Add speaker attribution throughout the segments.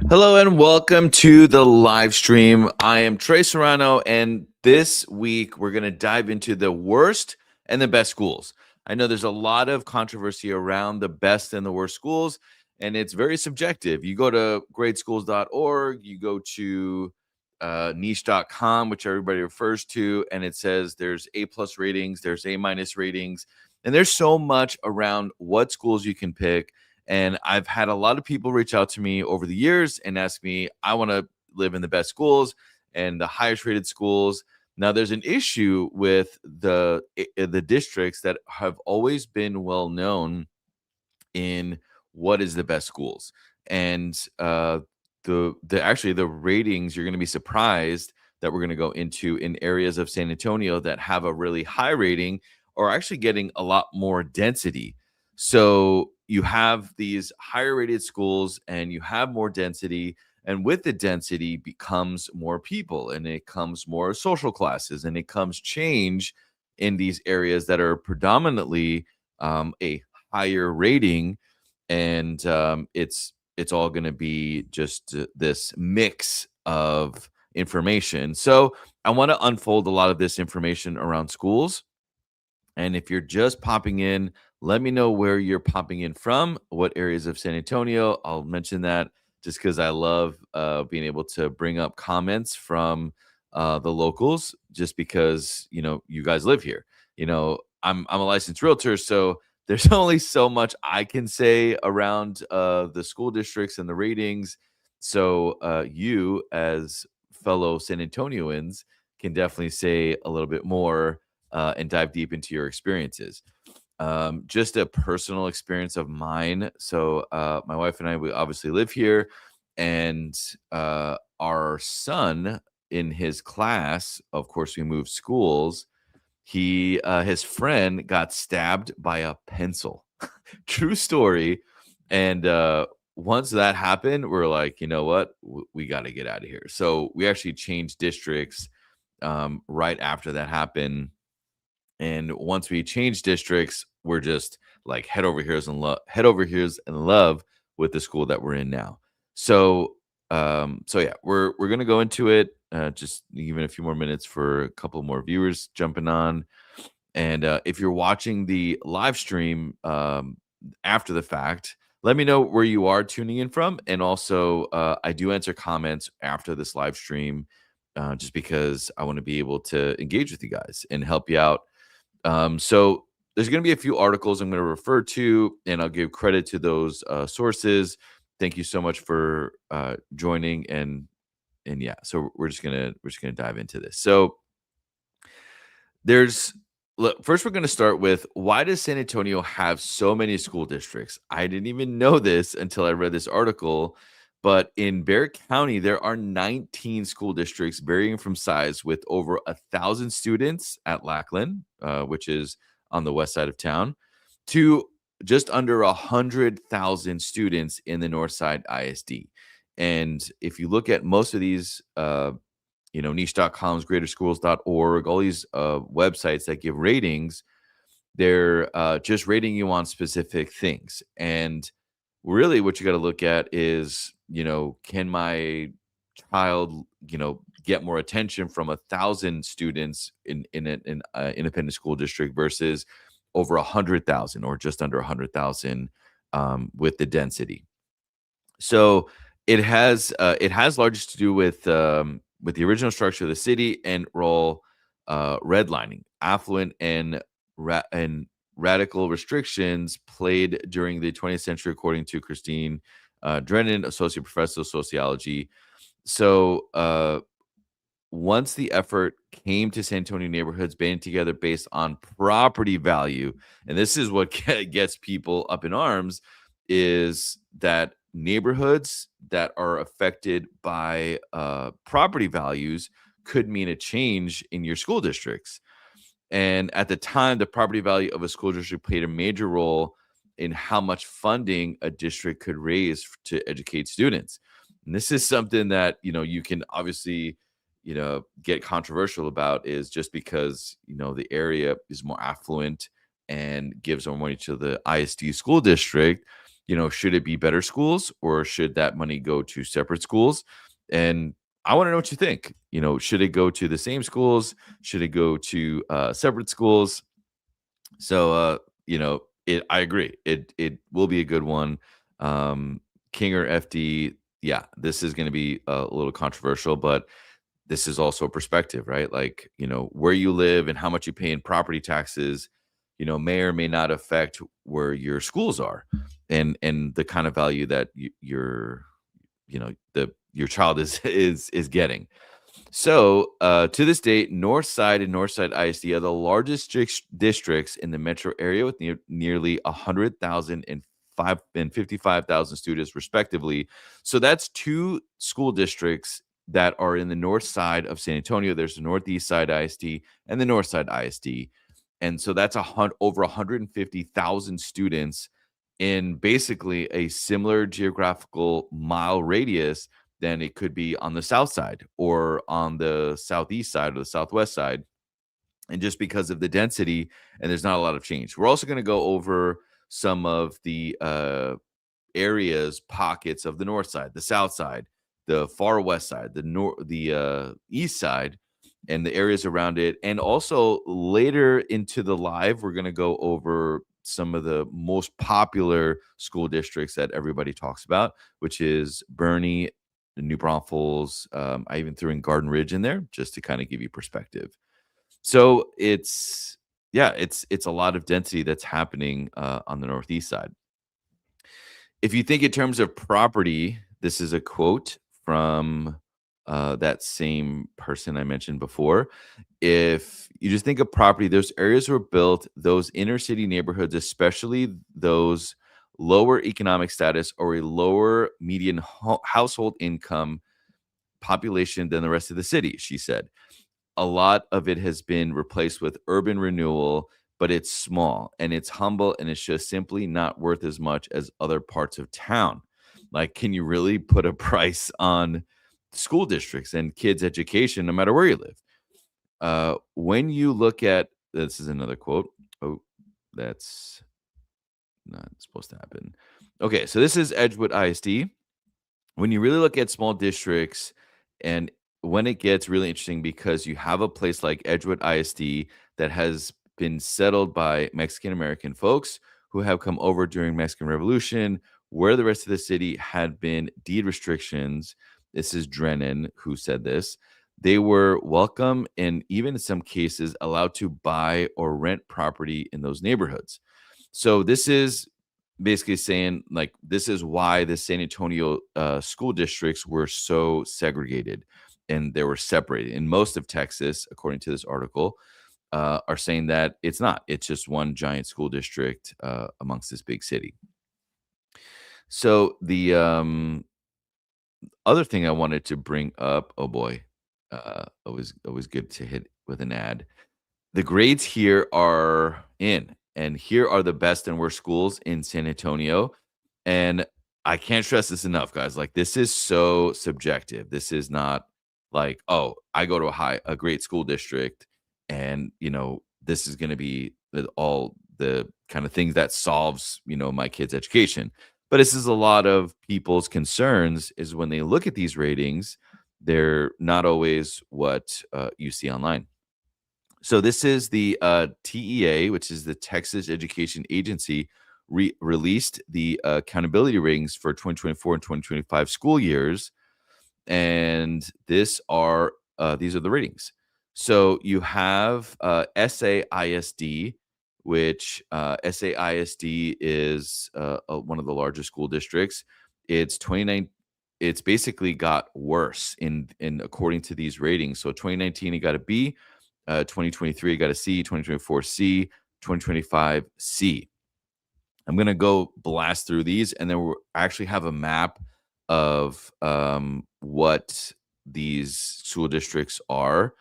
Speaker 1: Hello and welcome to the live stream. I am Trey Serrano, and this week we're going to dive into the worst and the best schools. I know there's a lot of controversy around the best and the worst schools, and it's very subjective. You go to gradeschools.org, you go to niche.com, which everybody refers to, and it says there's A plus ratings, there's A minus ratings, and there's so much around what schools you can pick. And I've had a lot of people reach out to me over the years and ask me, I want to live in the best schools and the highest rated schools. Now, there's an issue with the districts that have always been well known in what is the best schools. And the ratings, you're going to be surprised that we're going to go into in areas of San Antonio that have a really high rating are actually getting a lot more density. So you have these higher rated schools and you have more density, and with the density becomes more people, and it comes more social classes, and it comes change in these areas that are predominantly a higher rating, and it's all going to be just this mix of information. So I want to unfold a lot of this information around schools. And if you're just popping in, let me know where you're popping in from, what areas of San Antonio. I'll mention that just because I love being able to bring up comments from the locals, just because you guys live here. I'm a licensed realtor, so there's only so much I can say around the school districts and the ratings. So you, as fellow San Antonioans, can definitely say a little bit more and dive deep into your experiences. Just a personal experience of mine. So, my wife and I, we obviously live here, and our son in his class, of course, we moved schools. His friend got stabbed by a pencil. True story. And once that happened, we're like, you know what? We got to get out of here. So we actually changed districts right after that happened, and once we change districts, we're just like head over heels in love with the school that we're in now. So so yeah, we're gonna go into it. Just even a few more minutes for a couple more viewers jumping on. And if you're watching the live stream after the fact, let me know where you are tuning in from. And also, I do answer comments after this live stream, just because I want to be able to engage with you guys and help you out. So there's going to be a few articles I'm going to refer to, and I'll give credit to those sources. Thank you so much for joining, and yeah, so we're just gonna dive into this. So there's first we're going to start with, why does San Antonio have so many school districts? I didn't even know this until I read this article, but in Barrett County there are 19 school districts varying from size, with over 1,000 students at Lackland, which is on the west side of town, to just under 100,000 students in the north side ISD. And if you look at most of these niche.com's, greaterschools.org, all these websites that give ratings, they're just rating you on specific things. And really what you got to look at is, can my child, get more attention from 1,000 students in an independent school district versus over 100,000 or just under 100,000 with the density. So it has largely to do with the original structure of the city and role redlining, affluent and radical restrictions played during the 20th century, according to Christine Drennan, associate professor of sociology. So once the effort came to San Antonio neighborhoods banding together based on property value, and this is what gets people up in arms, is that neighborhoods that are affected by property values could mean a change in your school districts. And at the time, the property value of a school district played a major role in how much funding a district could raise to educate students. And this is something that, you can obviously, get controversial about, is just because, the area is more affluent and gives more money to the ISD school district. Should it be better schools or should that money go to separate schools? And I want to know what you think. Should it go to the same schools? Should it go to separate schools? So, I agree. It will be a good one. King or FD, yeah, this is going to be a little controversial, but this is also a perspective, right? Like, where you live and how much you pay in property taxes, may or may not affect where your schools are, and the kind of value that your child is getting. So, to this date, Northside and Northside ISD are the largest districts in the metro area with nearly 100,000 and 55,000 students, respectively. So that's two school districts that are in the north side of San Antonio. There's the Northeast Side ISD and the North Side ISD. And so that's over 150,000 students in basically a similar geographical mile radius than it could be on the south side or on the southeast side or the southwest side. And just because of the density, and there's not a lot of change. We're also going to go over some of the areas, pockets of the north side, the south side, the far west side, the east side, and the areas around it. And also later into the live, we're going to go over some of the most popular school districts that everybody talks about, which is Bernie, New Braunfels. I even threw in Garden Ridge in there just to kind of give you perspective. So it's a lot of density that's happening on the northeast side. If you think in terms of property, this is a quote from that same person I mentioned before. If you just think of property, those areas were built, those inner city neighborhoods, especially those lower economic status or a lower median household income population than the rest of the city, she said. A lot of it has been replaced with urban renewal, but it's small and it's humble and it's just simply not worth as much as other parts of town. Like, can you really put a price on school districts and kids' education no matter where you live? When you look at this is another quote. Oh, that's not supposed to happen. Okay, so this is Edgewood ISD. When you really look at small districts and when it gets really interesting because you have a place like Edgewood ISD that has been settled by Mexican American folks who have come over during Mexican Revolution, where the rest of the city had been deed restrictions. This is Drennan who said this. They were welcome and even in some cases allowed to buy or rent property in those neighborhoods. So this is basically saying like this is why the San Antonio school districts were so segregated and they were separated. In most of Texas, according to this article, are saying that it's not. It's just one giant school district amongst this big city. So the other thing I wanted to bring up, oh boy, always good to hit with an ad. The grades here are in, and here are the best and worst schools in San Antonio. And I can't stress this enough, guys. Like, this is so subjective. This is not like, oh, I go to a great school district, and this is going to be all the kind of things that solves my kid's education. But this is a lot of people's concerns is when they look at these ratings, they're not always what you see online. So this is the TEA, which is the Texas Education Agency, released the accountability ratings for 2024 and 2025 school years, and these are the ratings. So you have SAISD, which SAISD is one of the largest school districts. It's 29. It's basically got worse in according to these ratings. So 2019, it got a B. 2023 got a C, 2024 C, 2025 C. I'm going to go blast through these and then we'll actually have a map of what these school districts are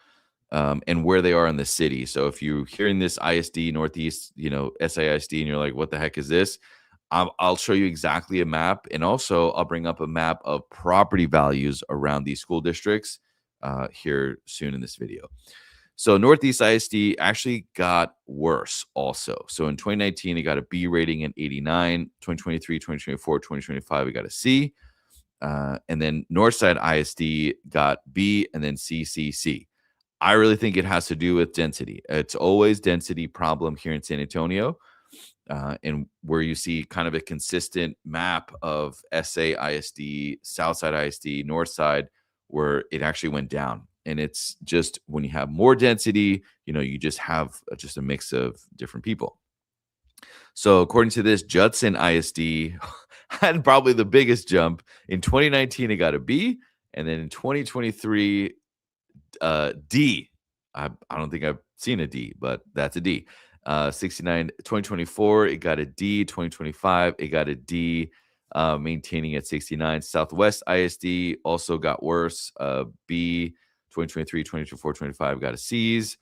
Speaker 1: and where they are in the city. So if you're hearing this ISD Northeast, SISD, and you're like, what the heck is this? I'll show you exactly a map. And also I'll bring up a map of property values around these school districts here soon in this video. So Northeast ISD actually got worse also. So in 2019, it got a B rating and 89. 2023, 2024, 2025, it got a C. And then Northside ISD got B and then CCC. I really think it has to do with density. It's always density problem here in San Antonio, and where you see kind of a consistent map of SA ISD, Southside ISD, Northside, where it actually went down. And it's just when you have more density, you just have just a mix of different people. So according to this, Judson ISD had probably the biggest jump. In 2019, it got a B, and then in 2023, D. I don't think I've seen a D, but that's a D. 69, 2024, it got a D. 2025, it got a D, maintaining at 69. Southwest ISD also got worse, B. 2023, 2024, 25 got a C's.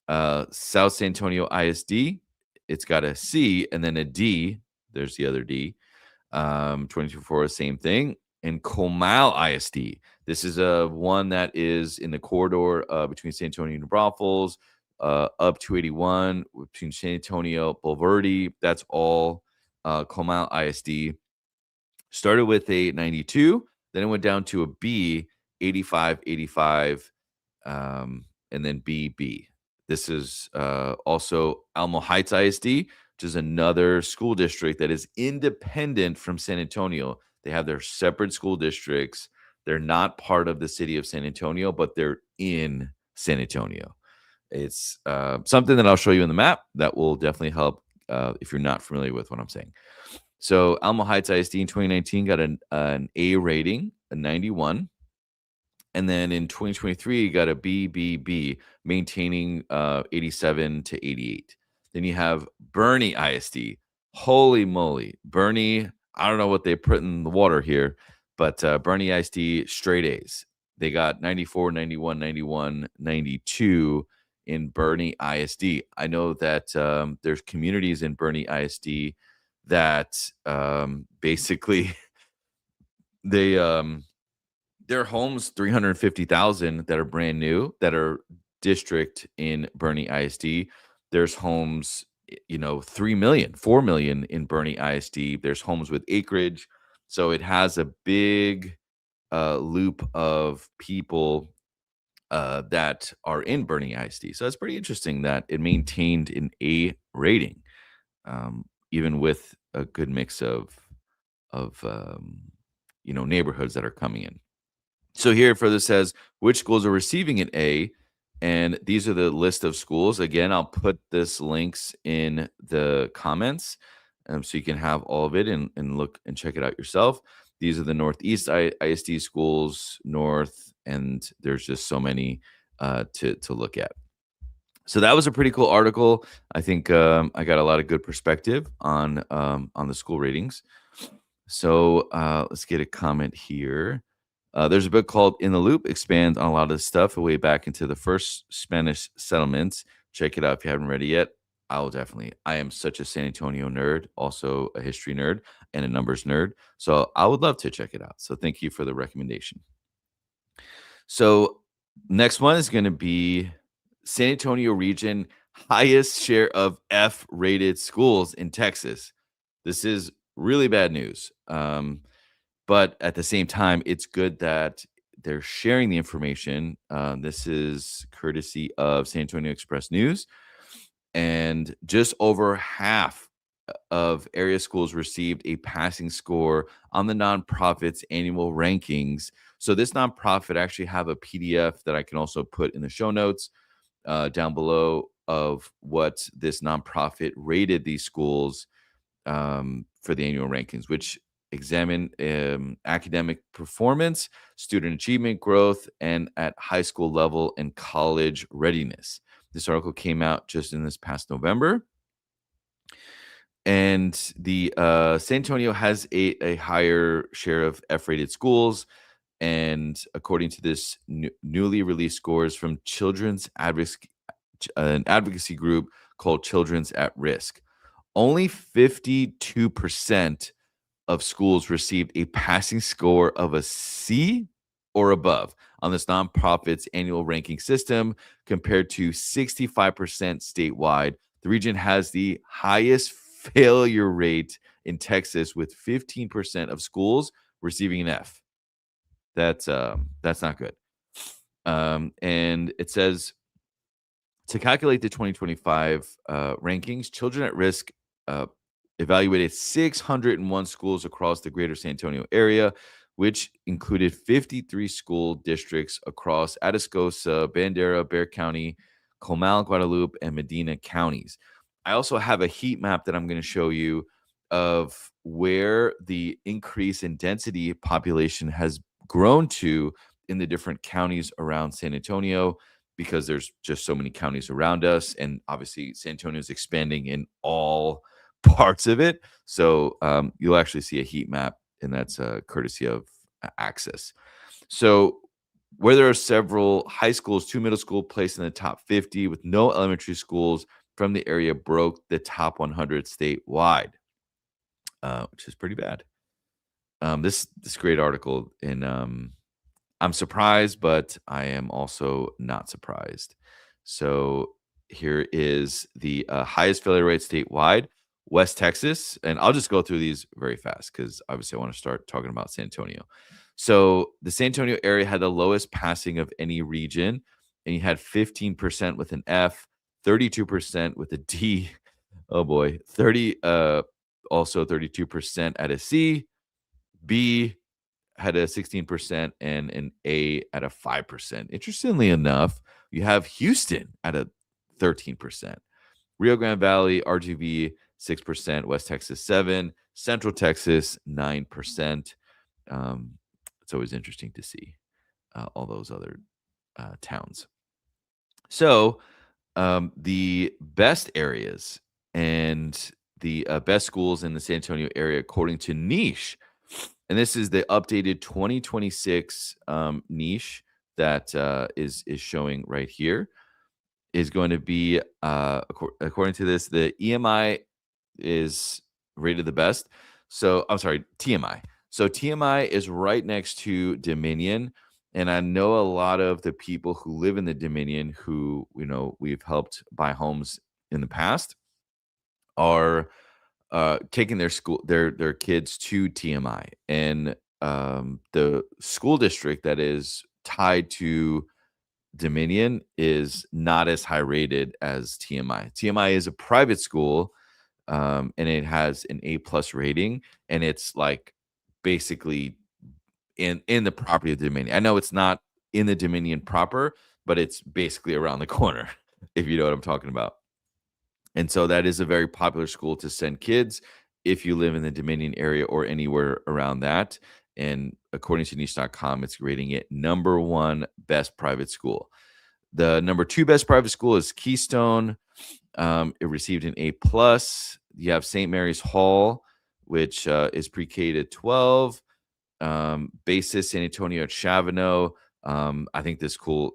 Speaker 1: South San Antonio ISD, it's got a C and then a D. There's the other D. 2024, same thing. And Comal ISD. This is one that is in the corridor between San Antonio and New Braunfels, up 281 between San Antonio, Bulverde. That's all Comal ISD. Started with a 92, then it went down to a B, 85, 85, and then BB. This is also Alamo Heights ISD, which is another school district that is independent from San Antonio. They have their separate school districts. They're not part of the city of San Antonio, but they're in San Antonio. It's something that I'll show you in the map that will definitely help if you're not familiar with what I'm saying. So Alamo Heights ISD in 2019 got an A rating, a 91. And then in 2023, you got a BBB, maintaining 87 to 88. Then you have Bernie ISD. Holy moly. Bernie, I don't know what they put in the water here, but Bernie ISD, straight A's. They got 94, 91, 91, 92 in Bernie ISD. I know that there's communities in Bernie ISD that basically they their homes 350,000 that are brand new that are district in Bernie ISD. There's homes 3 million, 4 million in Bernie ISD. There's homes with acreage, so it has a big loop of people that are in Bernie ISD. So it's pretty interesting that it maintained an A rating, even with a good mix of neighborhoods that are coming in. So here it further says which schools are receiving an A, and these are the list of schools. Again, I'll put this links in the comments, so you can have all of it and look and check it out yourself. These are the Northeast ISD schools, North, and there's just so many to look at. So that was a pretty cool article. I think I got a lot of good perspective on the school ratings. So let's get a comment here. There's a book called In the Loop, expands on a lot of this stuff way back into the first Spanish settlements. Check it out if you haven't read it yet. I will definitely. I am such a San Antonio nerd, also a history nerd and a numbers nerd. So I would love to check it out. So thank you for the recommendation. So next one is going to be San Antonio region, highest share of F-rated schools in Texas. This is really bad news. But at the same time, it's good that they're sharing the information. This is courtesy of San Antonio Express News. And just over half of area schools received a passing score on the nonprofit's annual rankings. So this nonprofit actually have a PDF that I can also put in the show notes down below of what this nonprofit rated these schools for the annual rankings, which examine academic performance, student achievement growth, and at high school level and college readiness. This article came out just in this past November. And the San Antonio has a higher share of F-rated schools. And according to this newly released scores from children's an advocacy group called Children's at Risk, only 52% of schools received a passing score of a C or above on this nonprofit's annual ranking system, compared to 65% statewide. The region has the highest failure rate in Texas, with 15% of schools receiving an F. That's not good. And it says, to calculate the 2025 rankings, Children at Risk uh, evaluated 601 schools across the greater San Antonio area, which included 53 school districts across Atascosa, Bandera, Bexar County, Comal, Guadalupe, and Medina counties. I also have a heat map that I'm going to show you of where the increase in density population has grown to in the different counties around San Antonio, because there's just so many counties around us. And obviously, San Antonio is expanding in all parts of it. So you'll actually see a heat map, and that's courtesy of Access. So, where there are several high schools, two middle school placed in the top 50, with no elementary schools from the area, broke the top 100 statewide, which is pretty bad. This great article, and I'm surprised, but I am also not surprised. So here is the highest failure rate statewide, West Texas. And I'll just go through these very fast because obviously I want to start talking about San Antonio. So the San Antonio area had the lowest passing of any region, and you had 15% with an F, 32% with a D. Oh boy, 30 also 32% at a C, B had a 16%, and an A at a 5%. Interestingly enough, you have Houston at a 13%. Rio Grande Valley, RGV, 6%, West Texas, 7, Central Texas, 9%. It's always interesting to see all those other towns. So, the best areas and the best schools in the San Antonio area, according to Niche, and this is the updated 2026 niche that is showing right here, is going to be according to this, the EMI is rated the best. So I'm sorry, TMI. So TMI is right next to Dominion. And I know a lot of the people who live in the Dominion, who we've helped buy homes in the past, are taking their kids to TMI. And the school district that is tied to Dominion is not as high rated as TMI. TMI is a private school, and it has an A plus rating, and it's like basically in the property of the Dominion. I know it's not in the Dominion proper, but it's basically around the corner, if you know what I'm talking about. And so that is a very popular school to send kids if you live in the Dominion area or anywhere around that. And according to niche.com, it's rating it number one best private school. The number two best private school is Keystone. It received an A plus. You have St. Mary's Hall, which is pre-K to 12. Basis San Antonio at Chavano. I think this school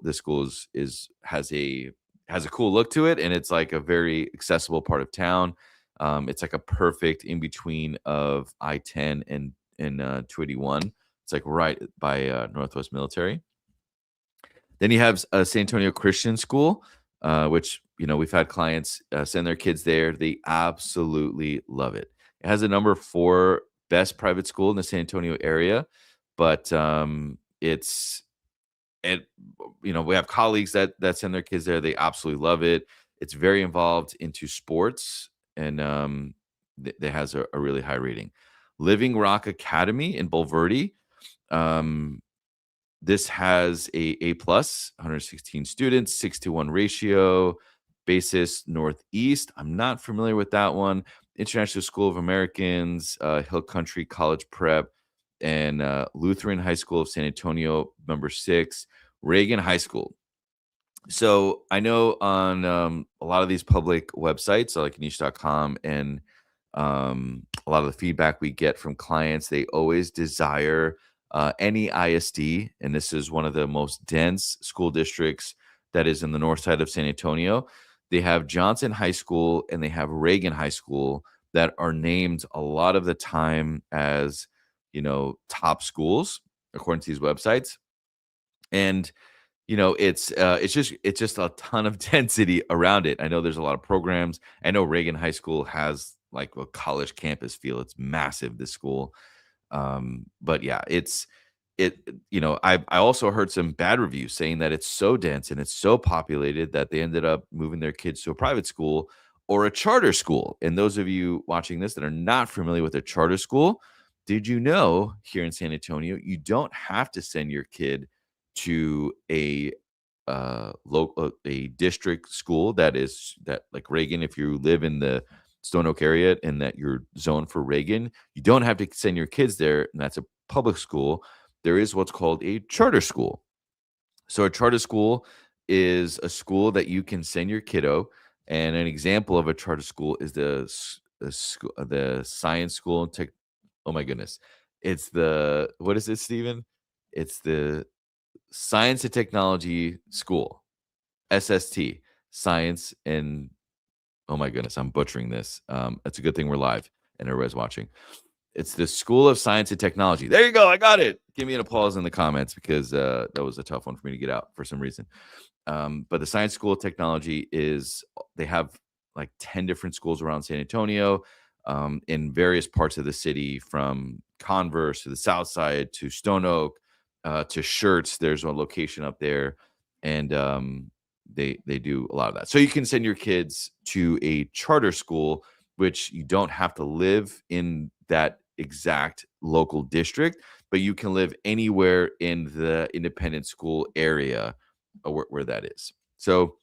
Speaker 1: has a cool look to it, and it's like a very accessible part of town. It's like a perfect in between of I-10 and 281. It's like right by Northwest Military. Then you have San Antonio Christian School, which we've had clients send their kids there. They absolutely love it. It has a number 4 best private school in the San Antonio area, but it's and we have colleagues that send their kids there. They absolutely love it. It's very involved into sports, and it has a really high rating. Living Rock Academy in Bulverde. This has a plus, 116 students, 6-to-1 ratio. Basis Northeast. I'm not familiar with that one. International School of Americans, Hill Country College Prep, and Lutheran High School of San Antonio, number 6. Reagan High School. So I know on a lot of these public websites, so like niche.com, and a lot of the feedback we get from clients, they always desire any ISD, and this is one of the most dense school districts that is in the north side of San Antonio. They have Johnson High School and they have Reagan High School that are named a lot of the time as top schools according to these websites. And it's just a ton of density around it. I know there's a lot of programs. I know Reagan High School has like a college campus feel. It's massive, this school. But yeah, I also heard some bad reviews saying that it's so dense and it's so populated that they ended up moving their kids to a private school or a charter school. And those of you watching this that are not familiar with a charter school, did you know here in San Antonio, you don't have to send your kid to a district school that like Reagan, if you live in the Stone Oak area and that you're zoned for Reagan, you don't have to send your kids there, and that's a public school. There is what's called a charter school. So a charter school is a school that you can send your kiddo, and an example of a charter school is the science school and tech. Oh my goodness, it's the what is it, Stephen? It's the Science and Technology School, SST, Science and oh my goodness, I'm butchering this. It's a good thing we're live and everybody's watching. It's the School of Science and Technology. There you go. I got it. Give me an applause in the comments because that was a tough one for me to get out for some reason. But the Science School of Technology they have like 10 different schools around San Antonio, in various parts of the city, from Converse to the South Side to Stone Oak, to Shirts. There's a location up there. And they do a lot of that. So you can send your kids to a charter school, which you don't have to live in that exact local district, but you can live anywhere in the independent school area, where that is. So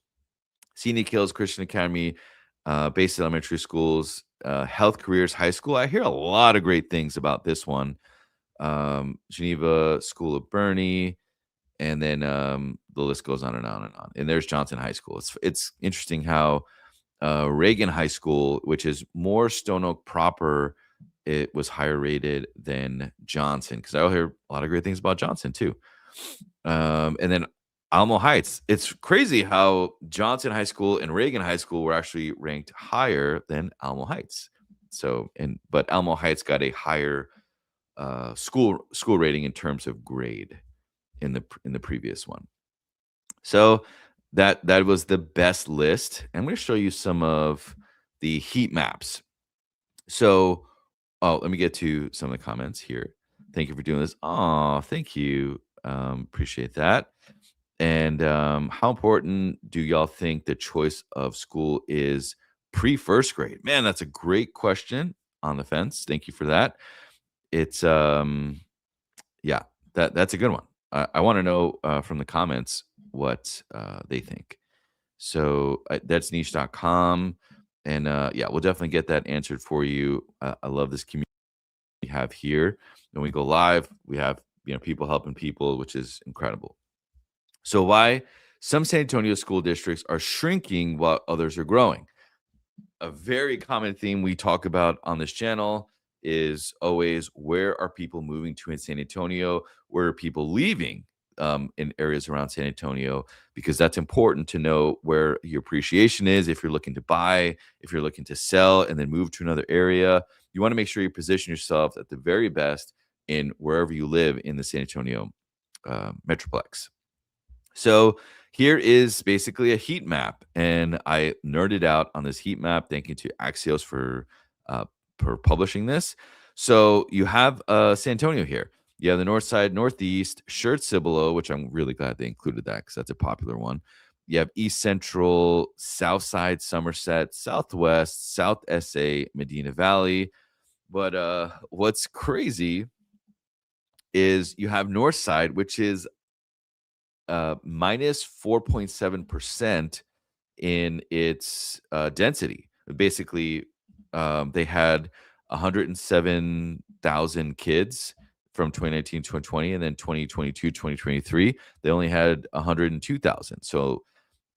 Speaker 1: Scenic Hills Christian Academy, Base Elementary Schools, Health Careers High School. I hear a lot of great things about this one. Geneva School of Bernie, and then the list goes on and on and on. And there's Johnson High School. It's interesting how Reagan High School, which is more Stone Oak proper, it was higher rated than Johnson, because I hear a lot of great things about Johnson too. And then Alamo Heights. It's crazy how Johnson High School and Reagan High School were actually ranked higher than Alamo Heights. But Alamo Heights got a higher school rating in terms of grade in the previous one. So that was the best list. I'm going to show you some of the heat maps. So, let me get to some of the comments here. Thank you for doing this. Oh, thank you. Appreciate that. And how important do y'all think the choice of school is pre-first grade? Man, that's a great question. On the fence. Thank you for that. It's yeah, that's a good one. I want to know from the comments what they think. So that's niche.com. And yeah, we'll definitely get that answered for you. I love this community we have here. When we go live, we have people helping people, which is incredible. So why some San Antonio school districts are shrinking while others are growing? A very common theme we talk about on this channel is always, where are people moving to in San Antonio? Where are people leaving in areas around San Antonio? Because that's important to know where your appreciation is. If you're looking to buy, if you're looking to sell and then move to another area, you want to make sure you position yourself at the very best in wherever you live in the San Antonio metroplex. So here is basically a heat map, and I nerded out on this heat map. Thank you to Axios for publishing this. So you have San Antonio here. You have the north side, northeast, Shirt Cibolo, which I'm really glad they included that because that's a popular one. You have East Central, South Side, Somerset, Southwest, South SA, Medina Valley. But what's crazy is you have North Side, which is minus 4.7% in its density. Basically, they had 107,000 kids from 2019 to 2020, and then 2022, 2023, they only had 102,000. So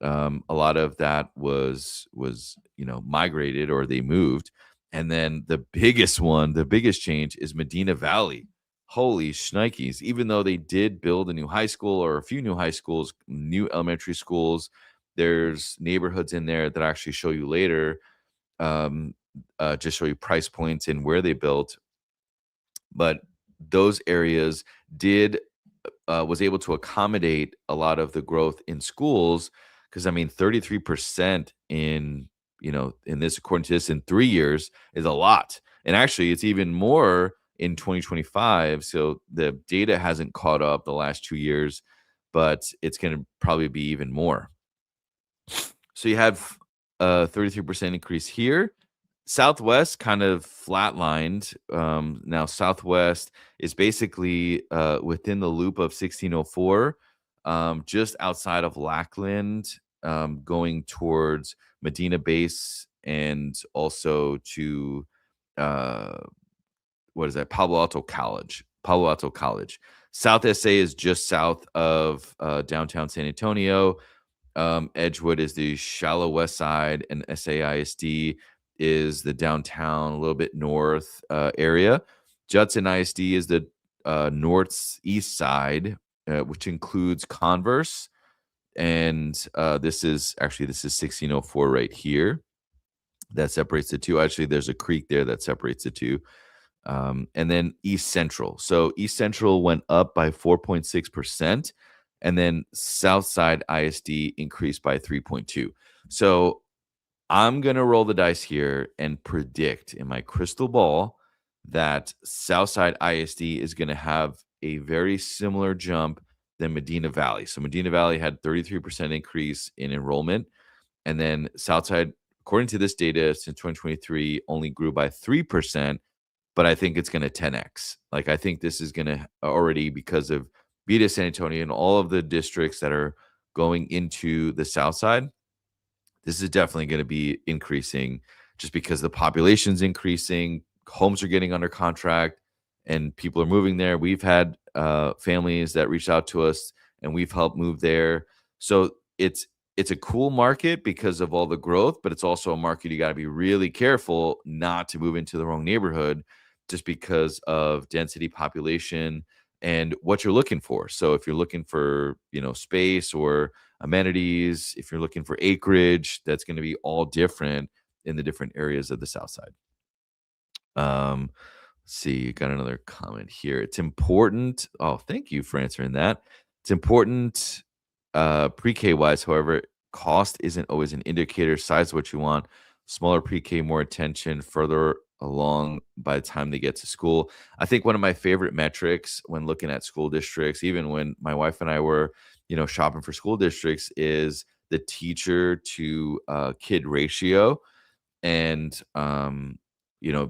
Speaker 1: a lot of that was migrated, or they moved. And then the biggest change is Medina Valley. Holy shnikes. Even though they did build a new high school, or a few new high schools, new elementary schools, there's neighborhoods in there that I actually show you later, just show you price points and where they built. But those areas did was able to accommodate a lot of the growth in schools. Because I mean, 33% in in this according to this in 3 years is a lot, and actually, it's even more in 2025. So the data hasn't caught up the last 2 years, but it's going to probably be even more. So you have a 33% increase here. Southwest kind of flatlined. Now Southwest is basically within the loop of 1604, just outside of Lackland, going towards Medina Base and also to uh, what is that? Palo Alto College. Palo Alto College. South SA is just south of downtown San Antonio. Edgewood is the shallow west side, and SAISD is the downtown, a little bit north area. Judson ISD is the northeast side, which includes Converse, and this is 1604 right here that separates the two. Actually, there's a creek there that separates the two. And then East Central. So East Central went up by 4.6%, and then Southside ISD increased by 3.2. So I'm gonna roll the dice here and predict in my crystal ball that Southside ISD is gonna have a very similar jump than Medina Valley. So Medina Valley had 33% increase in enrollment, and then Southside, according to this data, since 2023, only grew by 3%, but I think it's gonna 10x. Like, I think this is gonna already, because of Vita San Antonio and all of the districts that are going into the South Side, this is definitely gonna be increasing just because the population's increasing, homes are getting under contract, and people are moving there. We've had, families that reached out to us, and we've helped move there. So it's a cool market because of all the growth, but it's also a market you gotta be really careful not to move into the wrong neighborhood just because of density, population, and what you're looking for. So if you're looking for, space or amenities, if you're looking for acreage, that's going to be all different in the different areas of the South Side. Um, let's see, got another comment here. It's important. Oh, thank you for answering that. It's important, pre-K wise. However, cost isn't always an indicator. Size what you want. Smaller pre-K, more attention. Further along by the time they get to school. I think one of my favorite metrics when looking at school districts, even when my wife and I were, shopping for school districts, is the teacher to kid ratio, and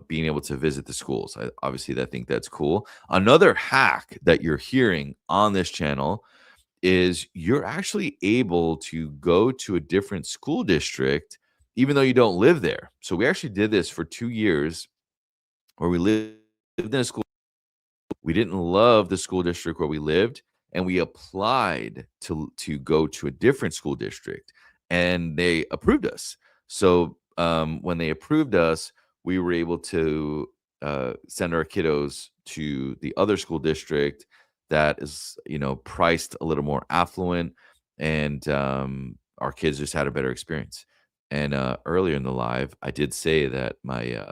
Speaker 1: being able to visit the schools. Obviously, I think that's cool. Another hack that you're hearing on this channel is you're actually able to go to a different school district even though you don't live there. So we actually did this for 2 years where we lived in a school. We didn't love the school district where we lived, and we applied to go to a different school district, and they approved us. So when they approved us, we were able to send our kiddos to the other school district that is, priced a little more affluent, and our kids just had a better experience. And earlier in the live, I did say that my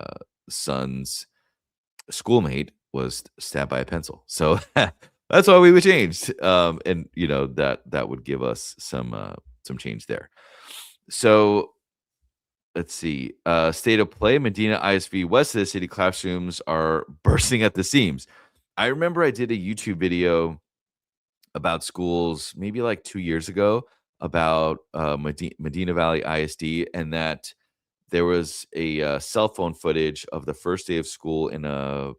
Speaker 1: son's schoolmate was stabbed by a pencil. So that's why we changed. And that would give us some change there. So let's see. State of play, Medina ISV west of the city classrooms are bursting at the seams. I remember I did a YouTube video about schools maybe like 2 years ago about Medina Valley ISD, and that there was a cell phone footage of the first day of school in a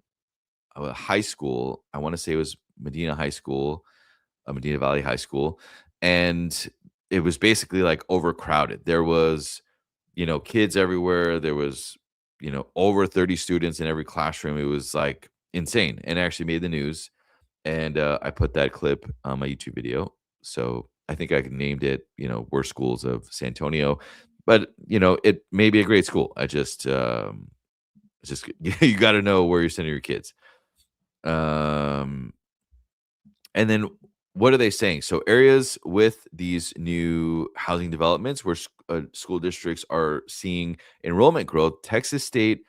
Speaker 1: high school. I want to say it was Medina High School, Medina Valley High School, and it was basically like overcrowded. There was, kids everywhere. There was, over 30 students in every classroom. It was like insane, and actually made the news. And I put that clip on my YouTube video. So I think I named it, Worst Schools of San Antonio. But it may be a great school. It's just you got to know where you're sending your kids. Um, and then what are they saying? So areas with these new housing developments where school districts are seeing enrollment growth, Texas State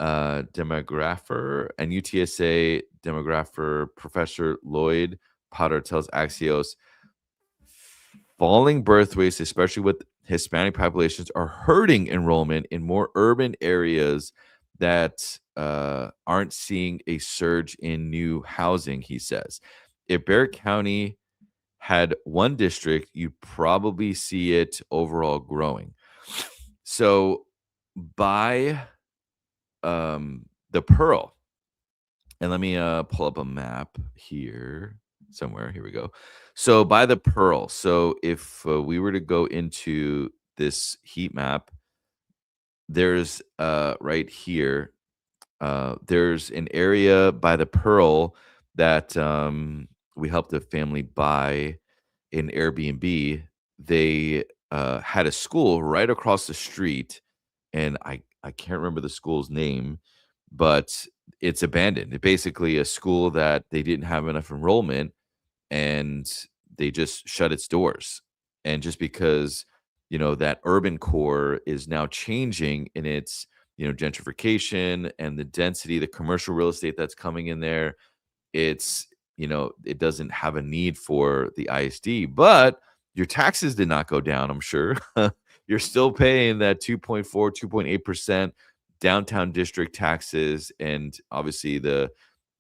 Speaker 1: demographer and UTSA demographer Professor Lloyd Potter tells Axios, falling birth rates, especially with Hispanic populations, are hurting enrollment in more urban areas that aren't seeing a surge in new housing, he says. If Barrett County had one district, you'd probably see it overall growing. So by the Pearl, and let me pull up a map here somewhere. Here we go. So by the Pearl. So if we were to go into this heat map, there's right here. There's an area by the Pearl that we helped a family buy in Airbnb. They had a school right across the street, and I can't remember the school's name, but it's abandoned. It's basically a school that they didn't have enough enrollment, and they just shut its doors. And just because, that urban core is now changing in its, gentrification and the density, the commercial real estate that's coming in there, it's, it doesn't have a need for the ISD, but your taxes did not go down, I'm sure. You're still paying that 2.4, 2.8% downtown district taxes, and obviously the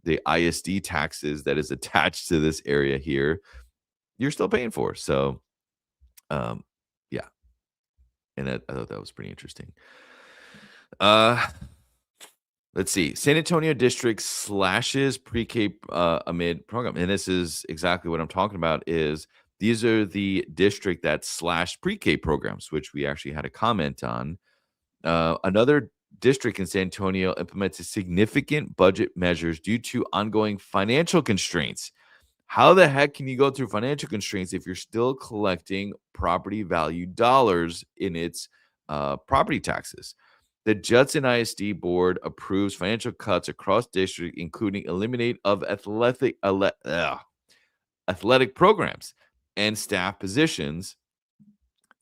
Speaker 1: ISD taxes that is attached to this area here, you're still paying for. So, yeah, and I thought that was pretty interesting. Let's see. San Antonio district slashes pre-K amid program, and this is exactly what I'm talking about. Is these are the district that slashed pre-K programs, which we actually had a comment on. Another district in San Antonio implemented significant budget measures due to ongoing financial constraints. How the heck can you go through financial constraints if you're still collecting property value dollars in its property taxes? The Judson ISD board approves financial cuts across district, including eliminate of athletic programs and staff positions.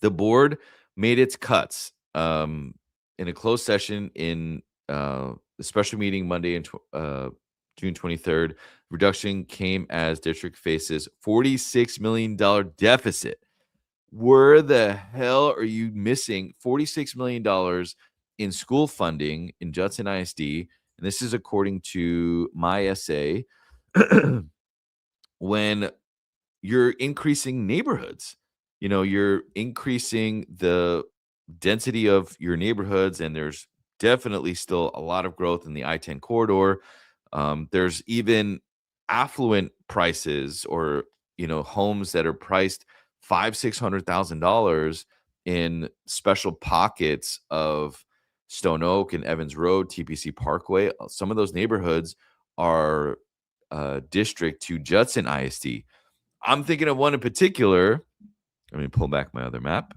Speaker 1: The board made its cuts in a closed session in the special meeting Monday in June 23rd. Reduction came as district faces $46 million deficit. Where the hell are you missing $46 million in school funding in Judson ISD? And this is according to my essay. When you're increasing neighborhoods, you're increasing the density of your neighborhoods, and there's definitely still a lot of growth in the I-10 corridor. There's even affluent prices, or homes that are priced $500,000-$600,000 in special pockets of Stone Oak and Evans Road, TPC Parkway. Some of those neighborhoods are district to Judson ISD. I'm thinking of one in particular. Let me pull back my other map.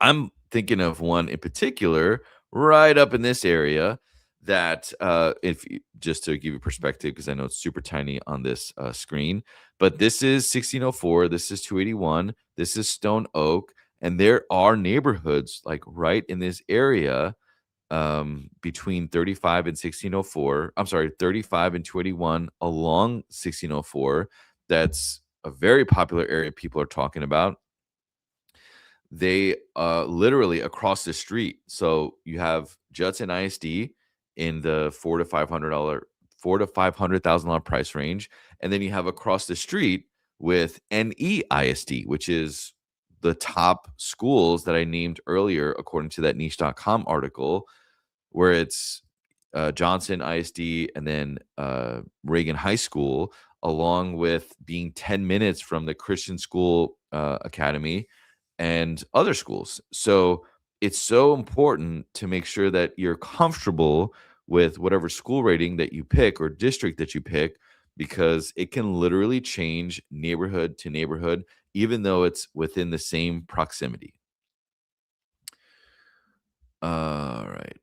Speaker 1: I'm thinking of one in particular right up in this area that just to give you perspective, because I know it's super tiny on this screen, but this is 1604, this is 281, this is Stone Oak, and there are neighborhoods like right in this area between 35 and 1604. I'm sorry, 35 and 281 along 1604. That's a very popular area people are talking about. They literally across the street. So you have Judson ISD in the $400,000 price range, and then you have across the street with NEISD, which is the top schools that I named earlier, according to that niche.com article, where it's Johnson ISD and then Reagan High School, along with being 10 minutes from the Christian School Academy and other schools. So it's so important to make sure that you're comfortable with whatever school rating that you pick or district that you pick, because it can literally change neighborhood to neighborhood, even though it's within the same proximity. All right.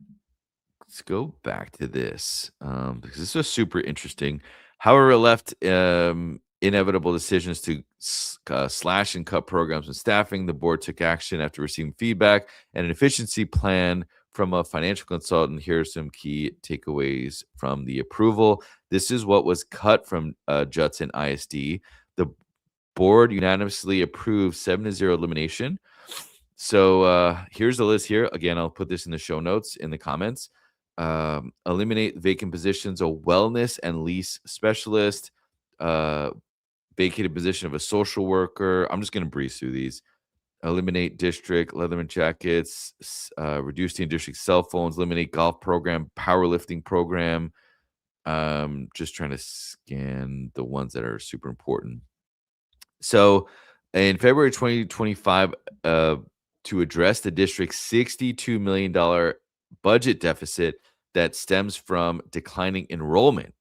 Speaker 1: Let's go back to this because this was super interesting. However, left inevitable decisions to slash and cut programs and staffing. The board took action after receiving feedback and an efficiency plan from a financial consultant, here are some key takeaways from the approval. This is what was cut from Judson ISD. The board unanimously approved 7-0 elimination. So here's the list here. Again, I'll put this in the show notes in the comments. Eliminate vacant positions, a wellness and lease specialist, vacated position of a social worker. I'm just going to breeze through these. Eliminate district leatherman jackets, reduce the district cell phones, eliminate golf program, powerlifting program. Just trying to scan the ones that are super important. So in February 2025, to address the district's $62 million budget deficit that stems from declining enrollment.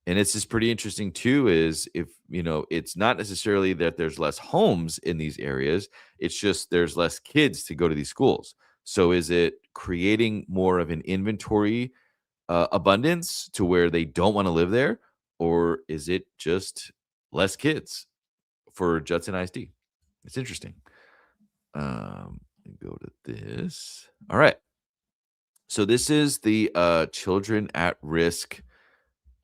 Speaker 1: And it's just pretty interesting too, is if, it's not necessarily that there's less homes in these areas, it's just there's less kids to go to these schools. So is it creating more of an inventory abundance to where they don't want to live there? Or is it just less kids for Judson ISD? It's interesting. Go to this. All right. So this is the children at risk.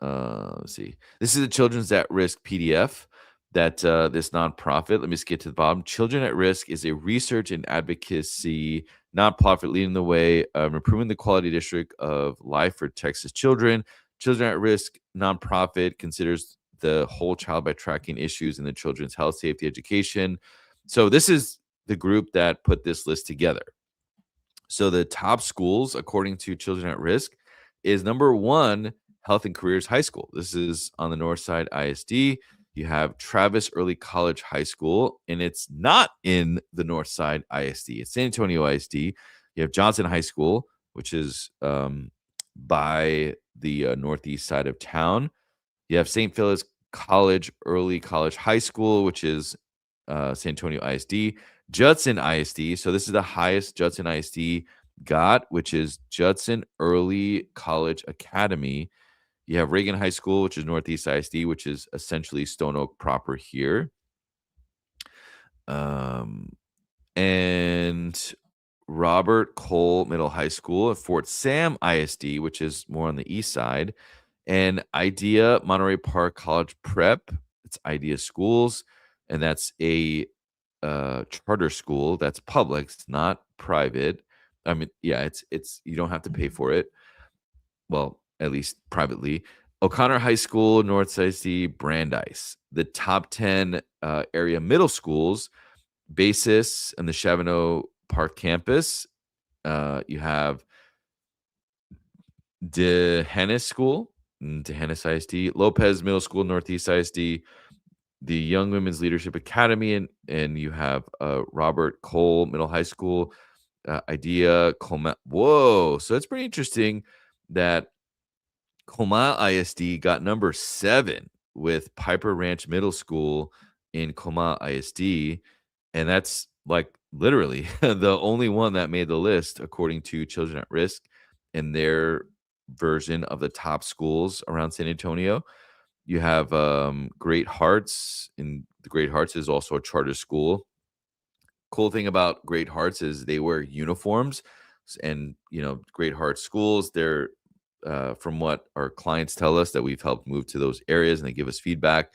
Speaker 1: Let's see. This is the Children's at Risk PDF that this nonprofit. Let me just get to the bottom. Children at Risk is a research and advocacy nonprofit leading the way, improving the quality district of life for Texas children. Children at Risk nonprofit considers the whole child by tracking issues in the children's health, safety, education. So this is the group that put this list together. So the top schools, according to Children at Risk, is number 1, Health and Careers High School. This is on the North Side ISD. You have Travis Early College High School, and it's not in the North Side ISD. It's San Antonio ISD. You have Johnson High School, which is by the northeast side of town. You have St. Philip's College Early College High School, which is San Antonio ISD. Judson ISD. So this is the highest Judson ISD got, which is Judson Early College Academy. You have Reagan High School, which is Northeast ISD, which is essentially Stone Oak proper here. And Robert Cole Middle High School at Fort Sam ISD, which is more on the east side. And Idea Monterey Park College Prep. It's Idea Schools, and that's a charter school that's public. It's not private. I mean, yeah, it's you don't have to pay for it. Well, at least privately. O'Connor High School, North ISD, Brandeis. The top 10 area middle schools, Basis and the Chavano Park campus. You have DeHennis School, DeHennis ISD, Lopez Middle School, Northeast ISD, the Young Women's Leadership Academy, and you have Robert Cole Middle High School, Idea, Comal. Whoa. So it's pretty interesting that Comal ISD got number 7 with Piper Ranch Middle School in Comal ISD. And that's like literally the only one that made the list, according to Children at Risk in their version of the top schools around San Antonio. You have Great Hearts, and the Great Hearts is also a charter school. Cool thing about Great Hearts is they wear uniforms, and Great Hearts schools, they're from what our clients tell us that we've helped move to those areas and they give us feedback,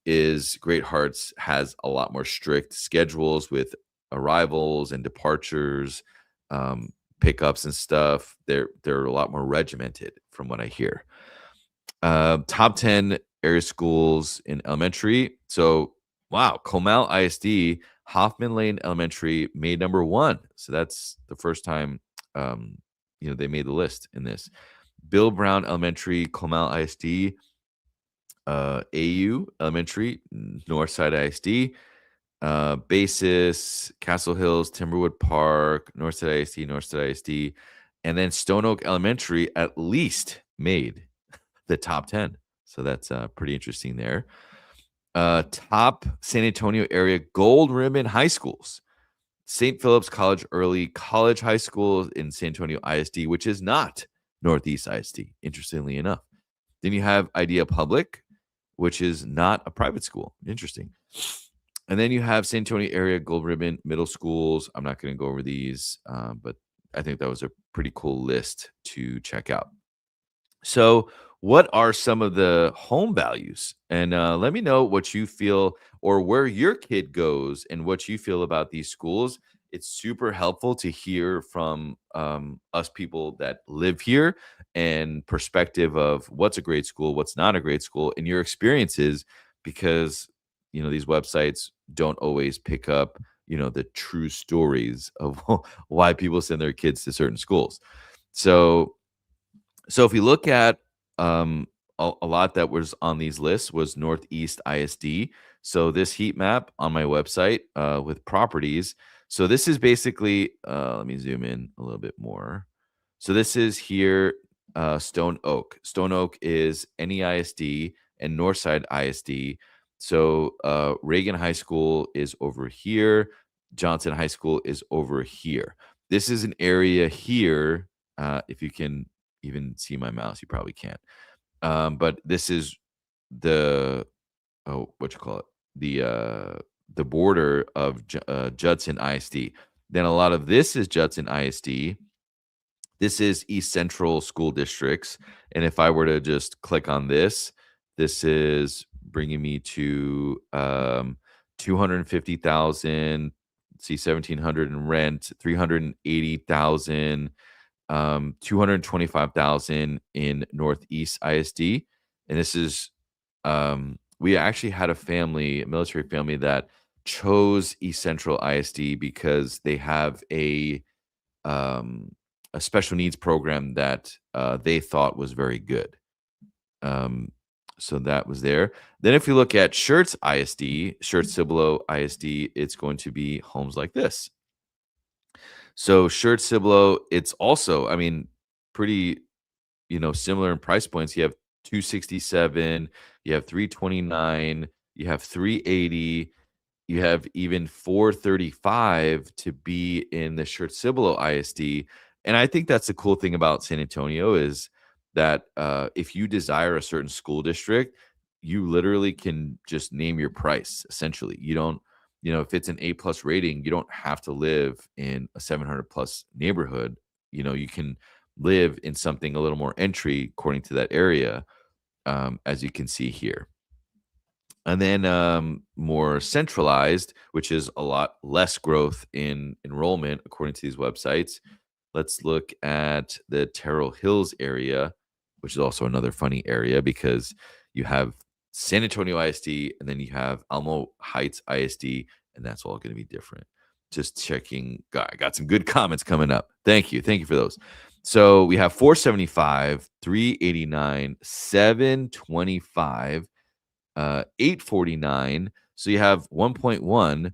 Speaker 1: is Great Hearts has a lot more strict schedules with arrivals and departures, pickups and stuff. They're a lot more regimented from what I hear. Top 10 area schools in elementary. So, wow, Comal ISD, Hoffman Lane Elementary made number 1. So that's the first time, they made the list in this. Bill Brown Elementary, Comal ISD, AU Elementary, Northside ISD, Basis, Castle Hills, Timberwood Park, Northside ISD, and then Stone Oak Elementary at least made the top 10. So that's pretty interesting there. Top San Antonio area gold ribbon high schools. St. Philip's College Early College High School in San Antonio ISD, which is not Northeast ISD, interestingly enough. Then you have Idea Public, which is not a private school. Interesting. And then you have San Antonio area gold ribbon middle schools. I'm not going to go over these, but I think that was a pretty cool list to check out. So, what are some of the home values? And let me know what you feel or where your kid goes and what you feel about these schools. It's super helpful to hear from us people that live here and perspective of what's a great school, what's not a great school, and your experiences, because these websites don't always pick up the true stories of why people send their kids to certain schools. So if you look at um, a lot that was on these lists was Northeast ISD. So this heat map on my website with properties. So this is basically, let me zoom in a little bit more. So this is here, Stone Oak. Stone Oak is NEISD and Northside ISD. So Reagan High School is over here. Johnson High School is over here. This is an area here. If you can even see my mouse, you probably can't. But this is the what you call it? The border of Judson ISD. Then a lot of this is Judson ISD. This is East Central School Districts, and if I were to just click on this, this is bringing me to 250,000. See 1,700 in rent, 380,000, 225,000 in Northeast ISD. And this is, we actually had a military family that chose East Central ISD because they have um, a special needs program that they thought was very good. Um, so that was there. Then if you look at Schertz ISD, Schertz Cibolo ISD, it's going to be homes like this. So Shirt Cibolo, it's also, I mean, pretty, similar in price points. You have 267, you have 329, you have 380, you have even 435 to be in the Shirt Cibolo ISD. And I think that's the cool thing about San Antonio is that if you desire a certain school district, you literally can just name your price essentially. You don't, if it's an A+ rating, you don't have to live in a 700 plus neighborhood. You can live in something a little more entry according to that area, as you can see here. And then more centralized, which is a lot less growth in enrollment according to these websites. Let's look at the Terrell Hills area, which is also another funny area because you have San Antonio ISD and then you have Alamo Heights ISD, and that's all going to be different. Just checking. I got some good comments coming up. Thank you. Thank you for those. So we have 475, 389, 725, 849. So you have 1.1.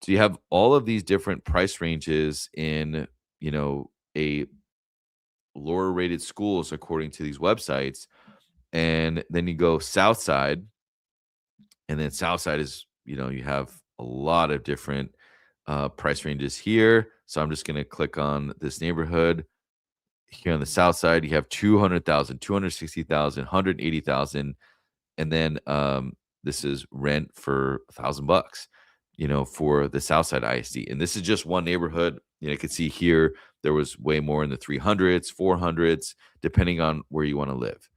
Speaker 1: So you have all of these different price ranges in, a lower rated schools according to these websites. And then you go south side, and then south side is, you have a lot of different price ranges here. So I'm just going to click on this neighborhood. Here on the south side, you have 200,000, 260,000, 180,000. And then this is rent for $1,000, for the Southside ISD. And this is just one neighborhood. You can see here there was way more in the 300s, 400s, depending on where you want to live.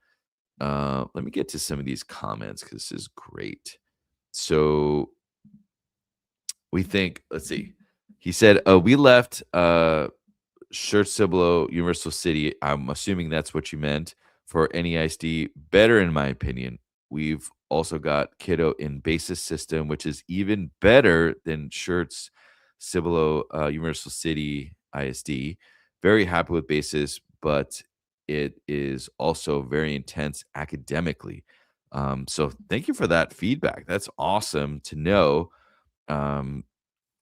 Speaker 1: Let me get to some of these comments because this is great. So we think, let's see. He said, we left Schertz-Cibolo, Universal City. I'm assuming that's what you meant for NEISD. Better, in my opinion. We've also got Kiddo in Basis System, which is even better than Schertz, Cibolo, Universal City ISD. Very happy with Basis, but it is also very intense academically. So thank you for that feedback. That's awesome to know.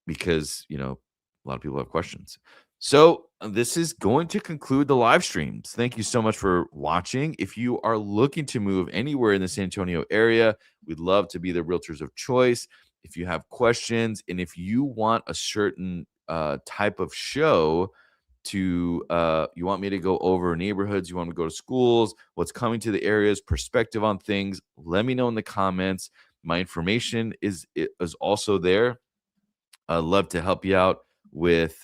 Speaker 1: Because a lot of people have questions. So this is going to conclude the live streams. Thank you so much for watching. If you are looking to move anywhere in the San Antonio area, we'd love to be the realtors of choice. If you have questions and if you want a certain type of show to you want me to go over neighborhoods, you want me to go to schools, what's coming to the areas, perspective on things, let me know in the comments. My information is also there. I'd love to help you out with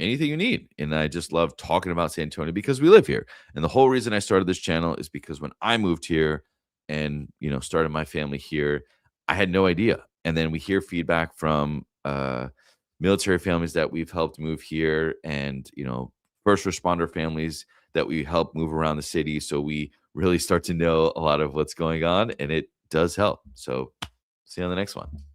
Speaker 1: anything you need. And I just love talking about San Antonio because we live here. And the whole reason I started this channel is because when I moved here and, started my family here, I had no idea. And then we hear feedback from military families that we've helped move here and, first responder families that we help move around the city. So we really start to know a lot of what's going on and it does help. So see you on the next one.